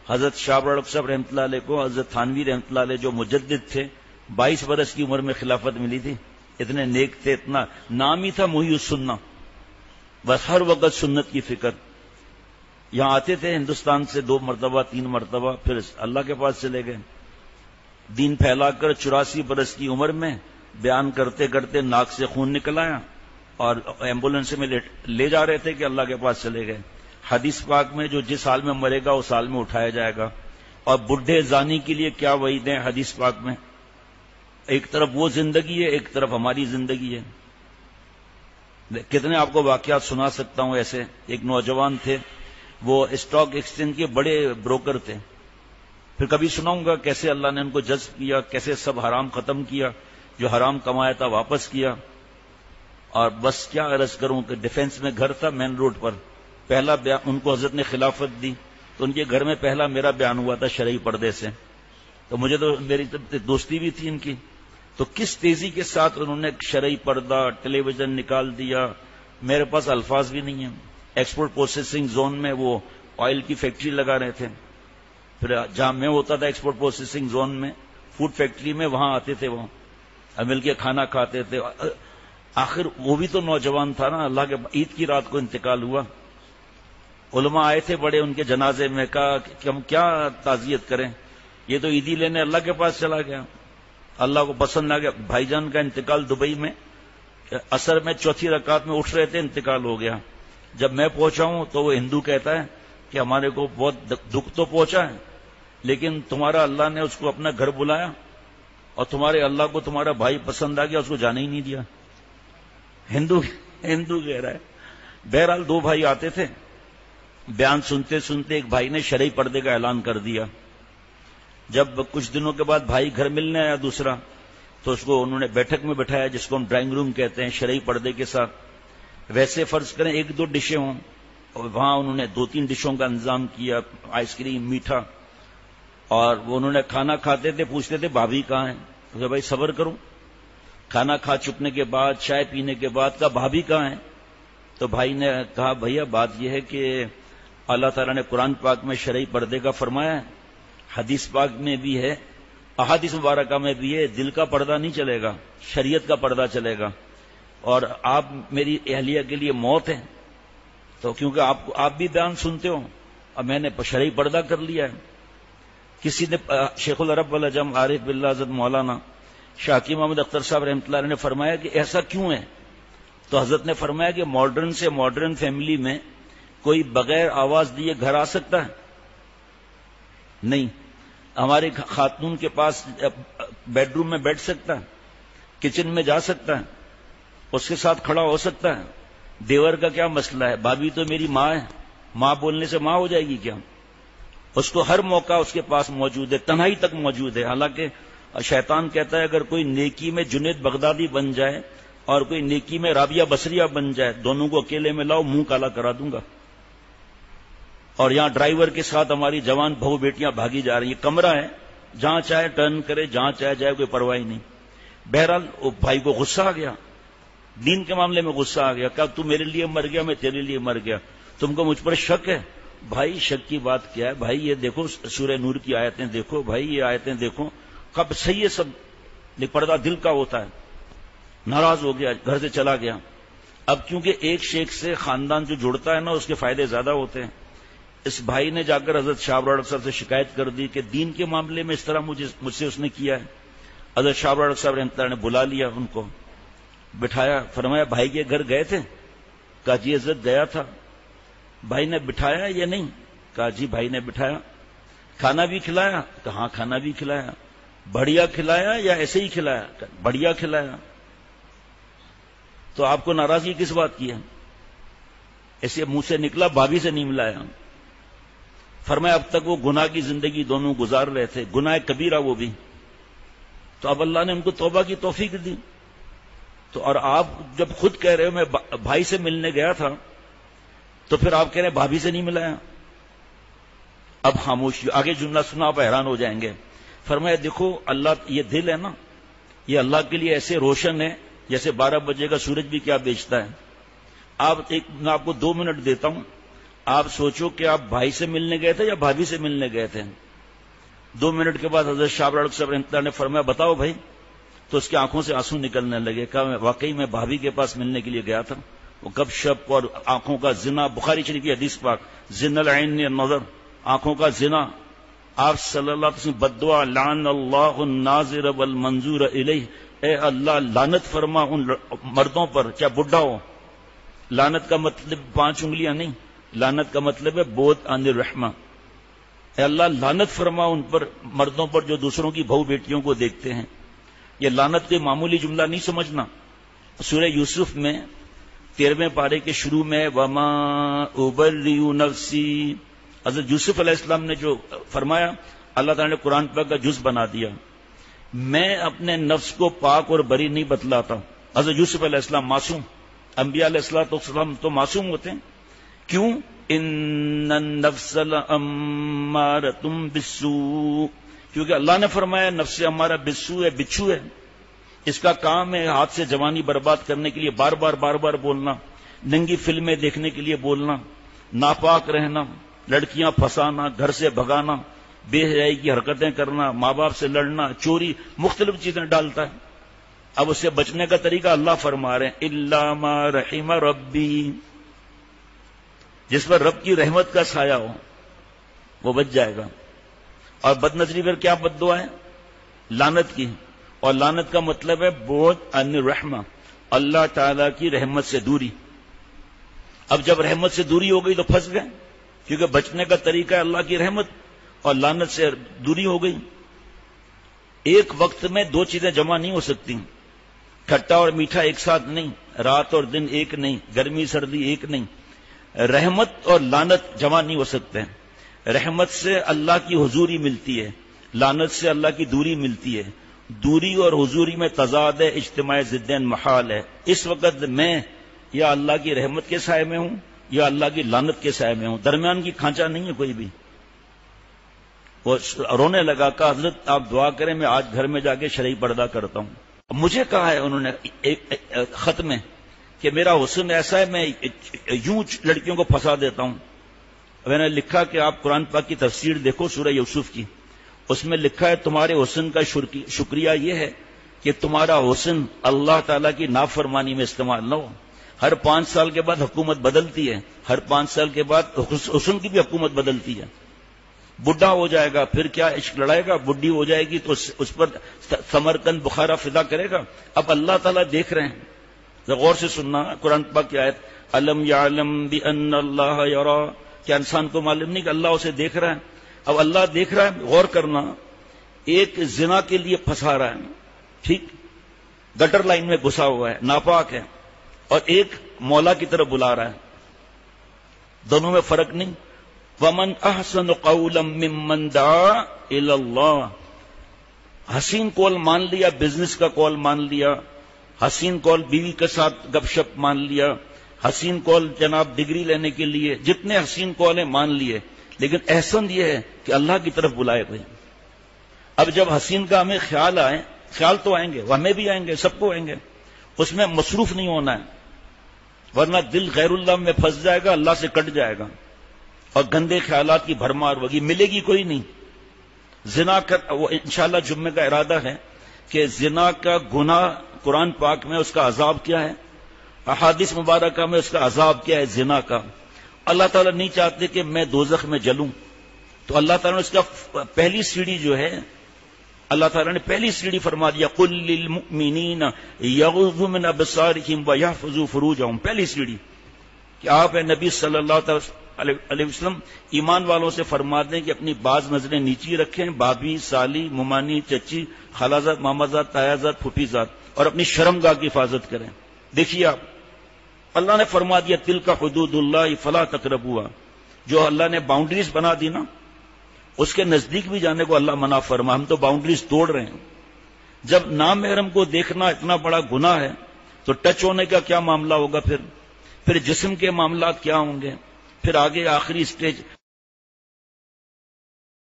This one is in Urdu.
حضرت شاہ ابرار صاحب رحمۃ اللہ علیہ کو حضرت تھانوی رحمۃ اللہ علیہ جو مجدد تھے 22 برس کی عمر میں خلافت ملی تھی. اتنے نیک تھے, اتنا نام ہی تھا محی السنہ, بس ہر وقت سنت کی فکر. یہاں آتے تھے ہندوستان سے 2 مرتبہ 3 مرتبہ, پھر اللہ کے پاس چلے گئے. دین پھیلا کر 84 برس کی عمر میں بیان کرتے کرتے ناک سے خون نکل آیا اور ایمبولینس میں لے جا رہے تھے کہ اللہ کے پاس چلے گئے. حدیث پاک میں جو جس حال میں مرے گا اس حال میں اٹھایا جائے گا. اور بڈھے زانی کے لیے کیا وعید ہیں حدیث پاک میں. ایک طرف وہ زندگی ہے, ایک طرف ہماری زندگی ہے. کتنے آپ کو واقعات سنا سکتا ہوں ایسے. ایک نوجوان تھے, وہ اسٹاک ایکسچینج کے بڑے بروکر تھے. پھر کبھی سناؤں گا کیسے اللہ نے ان کو جذب کیا, کیسے سب حرام ختم کیا, جو حرام کمایا تھا واپس کیا. اور بس کیا عرض کروں کہ ڈیفینس میں گھر تھا مین روڈ پر. پہلا بیان ان کو حضرت نے خلافت دی تو ان کے گھر میں پہلا میرا بیان ہوا تھا شرعی پردے سے. تو مجھے تو میری دوستی بھی تھی ان کی, تو کس تیزی کے ساتھ انہوں نے شرعی پردہ ٹیلی ویژن نکال دیا. میرے پاس الفاظ بھی نہیں ہیں. ایکسپورٹ پروسیسنگ زون میں وہ آئل کی فیکٹری لگا رہے تھے. پھر جہاں میں ہوتا تھا ایکسپورٹ پروسیسنگ زون میں فوڈ فیکٹری میں, وہاں آتے تھے, وہاں مل کے کھانا کھاتے تھے. آخر وہ بھی تو نوجوان تھا نا. اللہ کے عید کی رات کو انتقال ہوا. علماء آئے تھے بڑے ان کے جنازے میں, کہا کہ ہم کیا تعزیت کریں, یہ تو عیدی لینے اللہ کے پاس چلا گیا, اللہ کو پسند آ گیا. بھائی جان کا انتقال دبئی میں, عصر میں 4تھی رکعت میں اٹھ رہے تھے, انتقال ہو گیا. جب میں پہنچا ہوں تو وہ ہندو کہتا ہے کہ ہمارے کو بہت دکھ تو پہنچا ہے, لیکن تمہارا اللہ نے اس کو اپنا گھر بلایا اور تمہارے اللہ کو تمہارا بھائی پسند آ گیا, اس کو جانے ہی نہیں دیا. ہندو کہہ رہا ہے. بہرحال 2 بھائی آتے تھے, بیان سنتے سنتے ایک بھائی نے شرعی پردے کا اعلان کر دیا. جب کچھ دنوں کے بعد بھائی گھر ملنے آیا دوسرا, تو اس کو انہوں نے بیٹھک میں بٹھایا جس کو ہم ڈرائنگ روم کہتے ہیں, شرعی پردے کے ساتھ. ویسے فرض کریں 1-2 ڈشیں ہوں, اور وہاں انہوں نے 2-3 ڈشوں کا انتظام کیا, آئس کریم, میٹھا. اور وہ انہوں نے کھانا کھاتے تھے, پوچھتے تھے بھابھی کہاں ہیں. تو بھائی صبر کرو. کھانا کھا چکنے کے بعد, چائے پینے کے بعد کہا بھابھی کہاں ہیں. تو بھائی نے کہا بھیا بات یہ ہے کہ اللہ تعالیٰ نے قرآن پاک میں شرعی پردے کا فرمایا ہے, حدیث پاک میں بھی ہے, احادیث مبارکہ میں بھی ہے, دل کا پردہ نہیں چلے گا, شریعت کا پردہ چلے گا. اور آپ میری اہلیہ کے لیے موت ہے, تو کیونکہ آپ بھی بیان سنتے ہو, اور میں نے شرعی پردہ کر لیا ہے. کسی نے شیخ العرب والعجم عارف باللہ حضرت مولانا شاہ حکیم محمد اختر صاحب رحمۃ اللہ علیہ نے فرمایا کہ ایسا کیوں ہے. تو حضرت نے فرمایا کہ ماڈرن سے ماڈرن فیملی میں کوئی بغیر آواز دیے گھر آ سکتا ہے؟ نہیں. ہماری خاتون کے پاس بیڈ روم میں بیٹھ سکتا ہے, کچن میں جا سکتا ہے, اس کے ساتھ کھڑا ہو سکتا ہے. دیور کا کیا مسئلہ ہے, بھابھی تو میری ماں ہے, ماں بولنے سے ماں ہو جائے گی کیا؟ اس کو ہر موقع اس کے پاس موجود ہے, تنہائی تک موجود ہے. حالانکہ شیطان کہتا ہے اگر کوئی نیکی میں جنید بغدادی بن جائے اور کوئی نیکی میں رابعہ بصریہ بن جائے, دونوں کو اکیلے میں لاؤ, منہ کالا کرا دوں گا. اور یہاں ڈرائیور کے ساتھ ہماری جوان بہو بیٹیاں بھاگی جا رہی ہیں. کمرہ ہے, جہاں چاہے ٹرن کرے, جہاں چاہے جائے, کوئی پرواہ نہیں. بہرحال وہ بھائی کو غصہ آ گیا, دین کے معاملے میں غصہ آ گیا. کہا تو میرے لیے مر گیا, میں تیرے لیے مر گیا, تم کو مجھ پر شک ہے. بھائی شک کی بات کیا ہے بھائی, یہ دیکھو سورہ نور کی آیتیں دیکھو بھائی, یہ آیتیں دیکھو. کب صحیح ہے سب, پردہ دل کا ہوتا ہے. ناراض ہو گیا, گھر سے چلا گیا. اب کیونکہ ایک شیخ سے خاندان جو جڑتا ہے نا, اس کے فائدے زیادہ ہوتے ہیں. اس بھائی نے جا کر حضرت شاہ ابرار صاحب سے شکایت کر دی کہ دین کے معاملے میں اس طرح مجھ سے اس نے کیا ہے. حضرت شاہ ابرار صاحب رحمۃ اللہ نے بلا لیا, ان کو بٹھایا, فرمایا بھائی کے گھر گئے تھے؟ کہا جی حضرت گیا تھا. بھائی نے بٹھایا یا نہیں؟ کہا جی بھائی نے بٹھایا. کھانا بھی کھلایا؟ کہاں کھانا بھی کھلایا. بڑھیا کھلایا یا ایسے ہی کھلایا؟ بڑھیا کھلایا. تو آپ کو ناراضگی کس بات کی ہے؟ ایسے منہ سے نکلا بھابھی سے نہیں ملایا. فرمایا اب تک وہ گناہ کی زندگی دونوں گزار رہے تھے, گناہ کبیرہ وہ بھی. تو اب اللہ نے ان کو توبہ کی توفیق دی. تو اور آپ جب خود کہہ رہے ہو میں بھائی سے ملنے گیا تھا, تو پھر آپ کہہ رہے ہیں بھابھی سے نہیں ملایا. اب خاموشی, آگے جملہ سنا آپ حیران ہو جائیں گے. فرمایا دیکھو اللہ, یہ دل ہے نا, یہ اللہ کے لیے ایسے روشن ہے جیسے 12 بجے کا سورج بھی کیا بیچتا ہے. میں آپ کو 2 منٹ دیتا ہوں, آپ سوچو کہ آپ بھائی سے ملنے گئے تھے یا بھابھی سے ملنے گئے تھے؟ 2 منٹ کے بعد حضرت شاہ ابرار صاحب رحمۃ اللہ نے فرمایا بتاؤ بھائی، تو اس کی آنکھوں سے آنسو نکلنے لگے. کہا واقعی میں بھابھی کے پاس ملنے کے لیے گیا تھا. وہ گپ شپ اور آنکھوں کا زنا، بخاری شریف کی حدیث پاک، زنا العین النظر، آنکھوں کا زنا. آپ صلی اللہ علیہ وسلم بدعا لعن اللہ الناظر والمنظور الیہ، اے اللہ لعنت فرما ان مردوں پر کیا بڈھا ہو. لعنت کا مطلب 5 انگلیاں نہیں، لعنت کا مطلب ہے بود عن الرحمہ. اے اللہ لعنت فرما ان پر مردوں پر جو دوسروں کی بہو بیٹیوں کو دیکھتے ہیں. یہ لعنت کے معمولی جملہ نہیں سمجھنا. سورہ یوسف میں 13ویں پارے کے شروع میں وما ابرئ نفسی، حضرت یوسف علیہ السلام نے جو فرمایا، اللہ تعالیٰ نے قرآن پاک کا جز بنا دیا. میں اپنے نفس کو پاک اور بری نہیں بتلاتا. حضرت یوسف علیہ السلام معصوم، انبیاء علیہ السلام تو معصوم ہوتے ہیں. کیوں؟ ان النفس لامارۃ بالسوء، کیونکہ اللہ نے فرمایا نفس ہمارا بالسوء ہے، بچھو ہے. اس کا کام ہے ہاتھ سے جوانی برباد کرنے کے لیے بار بار بولنا، ننگی فلمیں دیکھنے کے لیے بولنا، ناپاک رہنا، لڑکیاں پھنسانا، گھر سے بھگانا، بے حیائی کی حرکتیں کرنا، ماں باپ سے لڑنا، چوری، مختلف چیزیں ڈالتا ہے. اب اس سے بچنے کا طریقہ اللہ فرما رہے ہیں الا ما رحم ربی، جس پر رب کی رحمت کا سایہ ہو وہ بچ جائے گا. اور بد نظری پر کیا بد دعا ہے؟ لعنت کی. اور لعنت کا مطلب ہے بعد عن الرحمہ، اللہ تعالی کی رحمت سے دوری. اب جب رحمت سے دوری ہو گئی تو پھنس گئے، کیونکہ بچنے کا طریقہ ہے اللہ کی رحمت، اور لعنت سے دوری ہو گئی. ایک وقت میں 2 چیزیں جمع نہیں ہو سکتی. کھٹا اور میٹھا ایک ساتھ نہیں، رات اور دن ایک نہیں، گرمی سردی ایک نہیں. رحمت اور لعنت جمع نہیں ہو سکتے. رحمت سے اللہ کی حضوری ملتی ہے، لعنت سے اللہ کی دوری ملتی ہے. دوری اور حضوری میں تضاد ہے، اجتماع ضدین محال ہے. اس وقت میں یا اللہ کی رحمت کے سائے میں ہوں یا اللہ کی لعنت کے سائے میں ہوں، درمیان کی کھانچا نہیں ہے کوئی بھی. وہ رونے لگا، کہا حضرت آپ دعا کریں میں آج گھر میں جا کے شرعی پردہ کرتا ہوں. مجھے کہا ہے انہوں نے ایک خط میں کہ میرا حسن ایسا ہے میں یوں لڑکیوں کو پھنسا دیتا ہوں. میں نے لکھا کہ آپ قرآن پاک کی تفسیر دیکھو سورہ یوسف کی، اس میں لکھا ہے تمہارے حسن کا شکریہ یہ ہے کہ تمہارا حسن اللہ تعالیٰ کی نافرمانی میں استعمال نہ ہو. ہر 5 سال کے بعد حکومت بدلتی ہے، ہر 5 سال کے بعد حسن کی بھی حکومت بدلتی ہے. بڈھا ہو جائے گا پھر کیا عشق لڑائے گا، بڈھی ہو جائے گی تو اس پر ثمرقند بخارا فدا کرے گا. اب اللہ تعالیٰ دیکھ رہے ہیں، غور سے سننا قرآن پاک کی آیت الم یعلم بان اللہ یرا، کیا انسان کو معلوم نہیں کہ اللہ اسے دیکھ رہا ہے. اب اللہ دیکھ رہا ہے، غور کرنا. ایک زنا کے لیے پھنسا رہا ہے، ٹھیک، گٹر لائن میں گھسا ہوا ہے، ناپاک ہے، اور ایک مولا کی طرف بلا رہا ہے. دونوں میں فرق نہیں. ومن احسن قولا ممن دعا الی اللہ، حسین کال مان لیا، بزنس کا کال مان لیا، حسین کال بیوی کے ساتھ گپ شپ مان لیا، حسین کال جناب ڈگری لینے کے لیے، جتنے حسین کال ہیں مان لیے، لیکن احسن یہ ہے کہ اللہ کی طرف بلائے بھائی. اب جب حسین کا ہمیں خیال آئے، خیال تو آئیں گے، ہمیں بھی آئیں گے، سب کو آئیں گے، اس میں مصروف نہیں ہونا ہے، ورنہ دل غیر اللہ میں پھنس جائے گا، اللہ سے کٹ جائے گا، اور گندے خیالات کی بھرمار ہوگی، ملے گی کوئی نہیں. زنا کا وہ انشاءاللہ جمعے کا ارادہ ہے کہ زنا کا گناہ قرآن پاک میں اس کا عذاب کیا ہے، احادیث مبارکہ میں اس کا عذاب کیا ہے زنا کا. اللہ تعالیٰ نہیں چاہتے کہ میں دوزخ میں جلوں، تو اللہ تعالیٰ نے اس کا پہلی سیڑھی جو ہے، اللہ تعالیٰ نے پہلی سیڑھی فرما دیا قل للمؤمنین یغضوا من ابصارہم ویحفظوا فروجہم. پہلی سیڑھی کہ آپ نبی صلی اللہ علیہ وسلم ایمان والوں سے فرما دیں کہ اپنی بعض نظریں نیچی رکھیں، بابی، سالی، ممانی، چچی، خالازاد، مامازاد، تایازاد، پھوپھیزاد، اور اپنی شرمگاہ کی حفاظت کریں. دیکھیے آپ، اللہ نے فرما دیا تلک حدود اللہ فلا تقربوها، جو اللہ نے باؤنڈریز بنا دی نا، اس کے نزدیک بھی جانے کو اللہ منع فرما. ہم تو باؤنڈریز توڑ رہے ہیں. جب نامحرم کو دیکھنا اتنا بڑا گناہ ہے تو ٹچ ہونے کا کیا معاملہ ہوگا، پھر جسم کے معاملات کیا ہوں گے، پھر آگے آخری سٹیج